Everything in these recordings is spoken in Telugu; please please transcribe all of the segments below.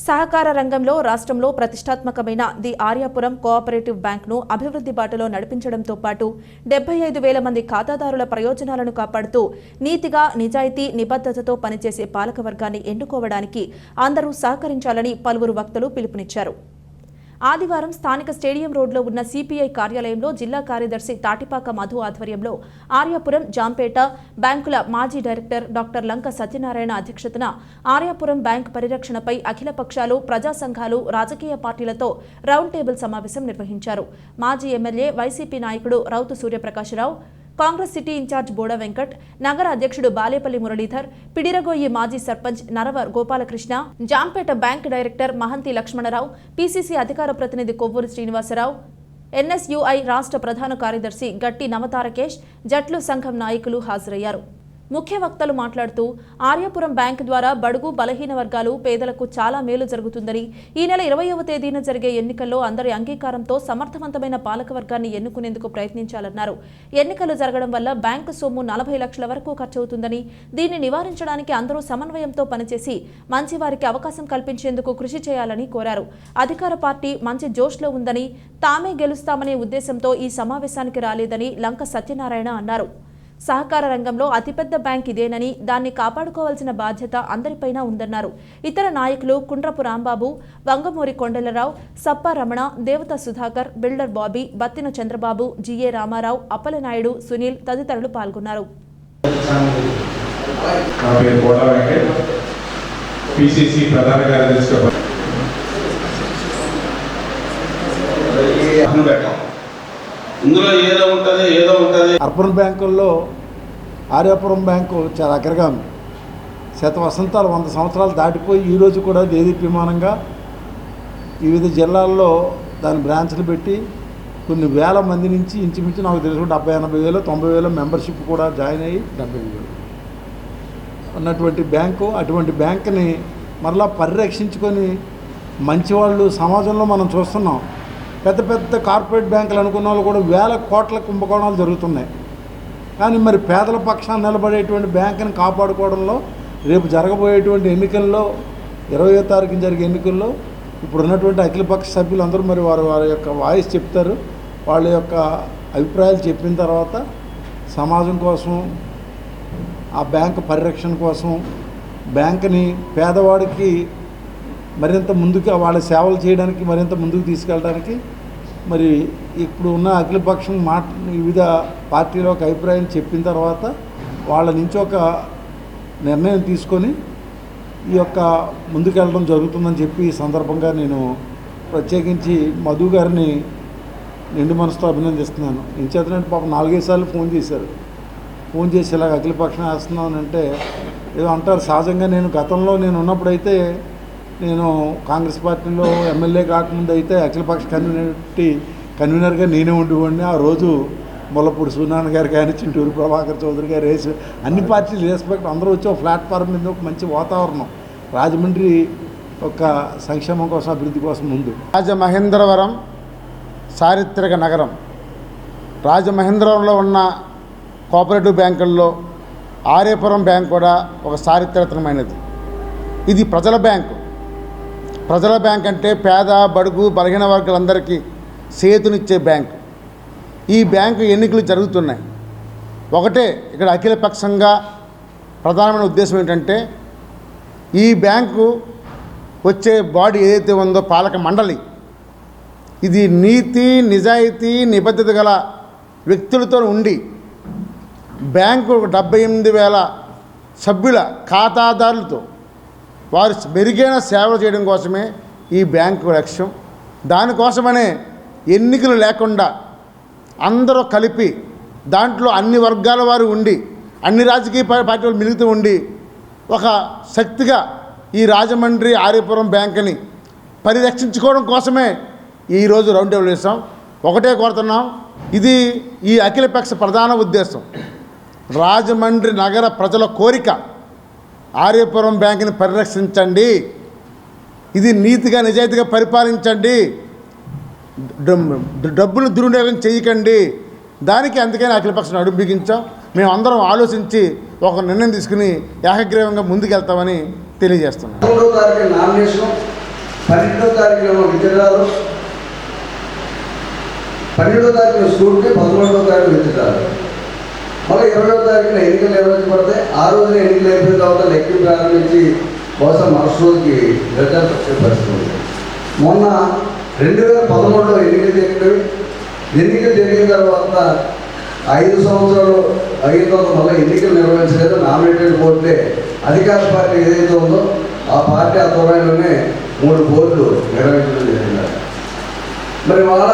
సహకార రంగంలో రాష్ట్రంలో ప్రతిష్టాత్మకమైన ది ఆర్యాపురం కోఆపరేటివ్ బ్యాంక్ను అభివృద్ధి బాటలో నడిపించడంతో పాటు 75,000 మంది ఖాతాదారుల ప్రయోజనాలను కాపాడుతూ నీతిగా నిజాయితీ నిబద్ధతతో పనిచేసే పాలకవర్గాన్ని ఎన్నుకోవడానికి అందరూ సహకరించాలని పలువురు వక్తలు పిలుపునిచ్చారు. ఆదివారం స్థానిక స్టేడియం రోడ్లో ఉన్న సిపిఐ కార్యాలయంలో జిల్లా కార్యదర్శి తాటిపాక మధు ఆధ్వర్యంలో ఆర్యాపురం జాంపేట బ్యాంకుల మాజీ డైరెక్టర్ డాక్టర్ లంక సత్యనారాయణ అధ్యక్షతన ఆర్యాపురం బ్యాంక్ పరిరక్షణపై అఖిల పక్షాలు, ప్రజా సంఘాలు, రాజకీయ పార్టీలతో రౌండ్ టేబుల్ సమావేశం నిర్వహించారు. మాజీ ఎమ్మెల్యే వైసీపీ నాయకుడు రౌతు సూర్యప్రకాశరావు, కాంగ్రెస్ సిటీ ఇన్ఛార్జ్ బోడ వెంకట్, నగర అధ్యక్షుడు బాలేపల్లి మురళీధర్, పిడిరగోయి మాజీ sarpanch Narava Gopalakrishna, Jampeta bank director Mahanthi Lakshmanarao, PCC అధికార ప్రతినిధి కొవ్వూరు శ్రీనివాసరావు, ఎన్ఎస్యుఐ రాష్ట్ర ప్రధాన కార్యదర్శి గట్టి నవతారకేష్, జట్లు సంఘం నాయకులు హాజరయ్యారు. ముఖ్య వక్తలు మాట్లాడుతూ ఆర్యాపురం బ్యాంక్ ద్వారా బడుగు బలహీన వర్గాలు పేదలకు చాలా మేలు జరుగుతుందని, ఈ నెల 20వ తేదీన జరిగే ఎన్నికల్లో అందరి అంగీకారంతో సమర్థవంతమైన పాలకవర్గాన్ని ఎన్నుకునేందుకు ప్రయత్నించాలన్నారు. ఎన్నికలు జరగడం వల్ల బ్యాంకు సొమ్ము 40 లక్షల వరకు ఖర్చవుతుందని, దీన్ని నివారించడానికి అందరూ సమన్వయంతో పనిచేసి మంచివారికి అవకాశం కల్పించేందుకు కృషి చేయాలని కోరారు. అధికార పార్టీ మంచి జోష్లో ఉందని, తామే గెలుస్తామనే ఉద్దేశంతో ఈ సమావేశానికి రాలేదని లంక సత్యనారాయణ అన్నారు. సహకార రంగంలో అతిపెద్ద బ్యాంక్ ఇదేనని, దాన్ని కాపాడుకోవాల్సిన బాధ్యత అందరిపైన ఉందన్నారు. ఇతర నాయకులు కుండ్రపు రాంబాబు, వంగమూరి కొండలరావు, సప్పా రమణ, దేవత సుధాకర్, బిల్డర్ బాబీ, బత్తిన చంద్రబాబు, జిఏ రామారావు, అప్పలనాయుడు, సునీల్ తదితరులు పాల్గొన్నారు. అర్బన్ బ్యాంకుల్లో ఆర్యాపురం బ్యాంకు చాలా అగ్రగామి. శత వసంతాలు 100 సంవత్సరాలు దాటిపోయి ఈరోజు కూడా దేదీప్యమానంగా వివిధ జిల్లాల్లో దాని బ్రాంచ్లు పెట్టి కొన్ని వేల మంది నుంచి ఇంచుమించు నాకు తెలుసు 70,000, 80,000, 90,000 మెంబర్షిప్ కూడా జాయిన్ అయ్యి 70,000 ఉన్నటువంటి బ్యాంకు. అటువంటి బ్యాంకుని మరలా పరిరక్షించుకొని మంచివాళ్ళు సమాజంలో మనం చూస్తున్నాం. పెద్ద పెద్ద కార్పొరేట్ బ్యాంకులు అనుకున్న వాళ్ళు కూడా వేల కోట్ల కుంభకోణాలు జరుగుతున్నాయి. కానీ మరి పేదల పక్షాన్ని నిలబడేటువంటి బ్యాంకుని కాపాడుకోవడంలో రేపు జరగబోయేటువంటి ఎన్నికల్లో 20వ తారీఖున జరిగే ఎన్నికల్లో ఇప్పుడు ఉన్నటువంటి అఖిలపక్ష సభ్యులు అందరూ మరి వారి యొక్క వాయిస్ చెప్తారు. వాళ్ళ యొక్క అభిప్రాయాలు చెప్పిన తర్వాత సమాజం కోసం, ఆ బ్యాంకు పరిరక్షణ కోసం, బ్యాంకుని పేదవాడికి మరింత ముందుకు వాళ్ళ సేవలు చేయడానికి మరింత ముందుకు తీసుకెళ్ళడానికి మరి ఇప్పుడు ఉన్న అఖిలపక్షం వివిధ పార్టీలో ఒక అభిప్రాయం చెప్పిన తర్వాత వాళ్ళ నుంచి ఒక నిర్ణయం తీసుకొని ఈ యొక్క ముందుకెళ్ళడం జరుగుతుందని చెప్పి ఈ సందర్భంగా నేను ప్రత్యేకించి మధు గారిని నిండు మనసుతో అభినందిస్తున్నాను. ఇంచేతనంటే పాపం 4-5 సార్లు ఫోన్ చేశారు. ఫోన్ చేసి ఇలాగ అఖిలపక్షం వేస్తున్నాను అంటే ఏదో అంటారు. సహజంగా నేను గతంలో నేను ఉన్నప్పుడైతే నేను కాంగ్రెస్ పార్టీలో ఎమ్మెల్యే కాకముందు అయితే అఖిలపక్ష కన్వీనర్గా నేనే ఉండేవాడిని. ఆ రోజు ముల్లపూడి సూర్యనారాయణ గారు కానీ, చింటూరు ప్రభాకర్ చౌదరి గారు వేసి అన్ని పార్టీలు రెస్పెక్ట్ అందరూ వచ్చి ఒక ప్లాట్ఫామ్ మీద ఒక మంచి వాతావరణం రాజమండ్రి ఒక సంక్షేమం కోసం, అభివృద్ధి కోసం ముందు. రాజమహేంద్రవరం చారిత్రక నగరం. రాజమహేంద్రవరంలో ఉన్న కోఆపరేటివ్ బ్యాంకుల్లో ఆర్యాపురం బ్యాంక్ కూడా ఒక చారిత్రకమైనది. ఇది ప్రజల బ్యాంకు. ప్రజల బ్యాంక్ అంటే పేద, బడుగు, బలహీన వర్గాలందరికీ చేతునిచ్చే బ్యాంకు. ఈ బ్యాంకు ఎన్నికలు జరుగుతున్నాయి. ఒకటే ఇక్కడ అఖిలపక్షంగా ప్రధానమైన ఉద్దేశం ఏంటంటే ఈ బ్యాంకు వచ్చే బాడీ ఏదైతే ఉందో పాలక మండలి, ఇది నీతి, నిజాయితీ, నిబద్ధత గల వ్యక్తులతో ఉండి బ్యాంకు 78,000 సభ్యుల ఖాతాదారులతో వారు మెరుగైన సేవలు చేయడం కోసమే ఈ బ్యాంకు లక్ష్యం. దానికోసమనే ఎన్నికలు లేకుండా అందరూ కలిపి దాంట్లో అన్ని వర్గాల వారు ఉండి, అన్ని రాజకీయ పార్టీలు మిలుగుతూ ఉండి ఒక శక్తిగా ఈ రాజమండ్రి ఆర్యాపురం బ్యాంకుని పరిరక్షించుకోవడం కోసమే ఈరోజు రౌండ్ టేబుల్ వేసాం. ఒకటే కోరుతున్నాం, ఇది ఈ అఖిలపక్ష ప్రధాన ఉద్దేశం. రాజమండ్రి నగర ప్రజల కోరిక ఆర్యాపురం బ్యాంకుని పరిరక్షించండి, ఇది నీతిగా నిజాయితీగా పరిపాలించండి, డబ్బును దుర్వినియోగం చేయకండి. దానికి అందుకని అఖిలపక్షం అడుగు బిగించాం. మేము అందరం ఆలోచించి ఒక నిర్ణయం తీసుకుని ఏకగ్రీవంగా ముందుకెళ్తామని తెలియజేస్తున్నాం. 3వ తారీఖు నామినేషన్ 12వ తారీఖున విత్తనాలు, 12వ తారీఖున స్కూల్కి, 11వ తారీఖున విత్తనాలు, మళ్ళీ 20వ తారీఖున ఎన్నికలు నిర్వహించబడతాయి. ఆ రోజున ఎన్నికలు అయిపోయిన తర్వాత లెక్కి ప్రారంభించి బహుశా మరుసటి రోజుకి రిజల్ట్ వచ్చే పరిస్థితి ఉంది. మొన్న 2013లో ఎన్నికలు జరిగినవి. ఎన్నికలు జరిగిన తర్వాత 5 సంవత్సరాలు అయిన తర్వాత మళ్ళీ ఎన్నికలు నిర్వహించలేదు. నామినేటెడ్ బోర్డులే అధికార పార్టీ ఏదైతే ఉందో ఆ పార్టీ ఆధ్వర్యంలోనే 3 బోర్డులు నిర్వహించడం జరిగింది. మరి వాళ్ళ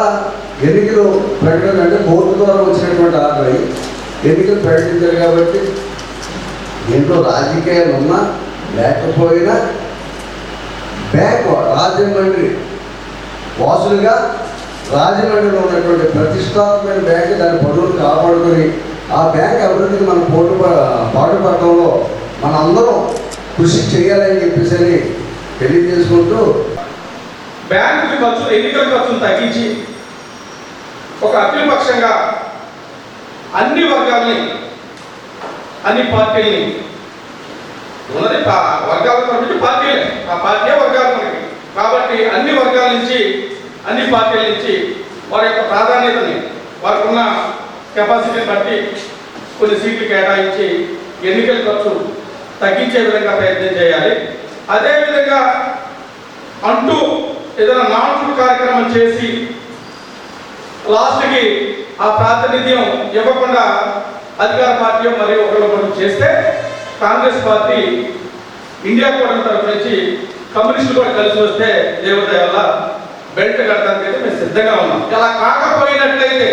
ఎన్నికలు ప్రకటన అంటే కోర్టు ద్వారా వచ్చినటువంటి ఆర్డర్ అయ్యి ఎన్నికలు ప్రకటించారు. కాబట్టి దీంట్లో రాజకీయాలు ఉన్నా లేకపోయినా బ్యాంక్ రాజమండ్రి వాసులుగా రాజమండ్రిలో ఉన్నటువంటి ప్రతిష్టాత్మకమైన బ్యాంక్ దాని పనులను కాపాడుకొని ఆ బ్యాంక్ అభివృద్ధికి మనం పాటుపడటంలో మనందరం కృషి చేయాలని చెప్పేసి తెలియజేసుకుంటూ బ్యాంకు ఖర్చు, ఎన్నికల ఖర్చును తగ్గించి ఒక అఖిలపక్షంగా అన్ని వర్గాల్ని, అన్ని పార్టీల్ని ఉన్నది వర్గాల తరఫు పార్టీలే, ఆ పార్టీ వర్గాలు మనకి. కాబట్టి అన్ని వర్గాల నుంచి, అన్ని పార్టీల నుంచి వారి యొక్క ప్రాధాన్యతని, వారికి ఉన్న కెపాసిటీని బట్టి కొన్ని సీట్లు కేటాయించి ఎన్నికల ఖర్చు తగ్గించే విధంగా ప్రయత్నం చేయాలి. అదేవిధంగా అంటూ ఏదైనా నాన్ కార్యక్రమం చేసి లాస్ట్కి ఆ ప్రాతినిధ్యం ఇవ్వకుండా అధికార పార్టీ మరియు ఒకరు చేస్తే కాంగ్రెస్ పార్టీ ఇండియా కూటమి తరఫు నుంచి కమ్యూనిస్టులు కూడా కలిసి వస్తే దేవత వల్ల బెల్ట్ కట్టడానికి అయితే మేము సిద్ధంగా ఉన్నాం. ఇలా కాకపోయినట్లయితే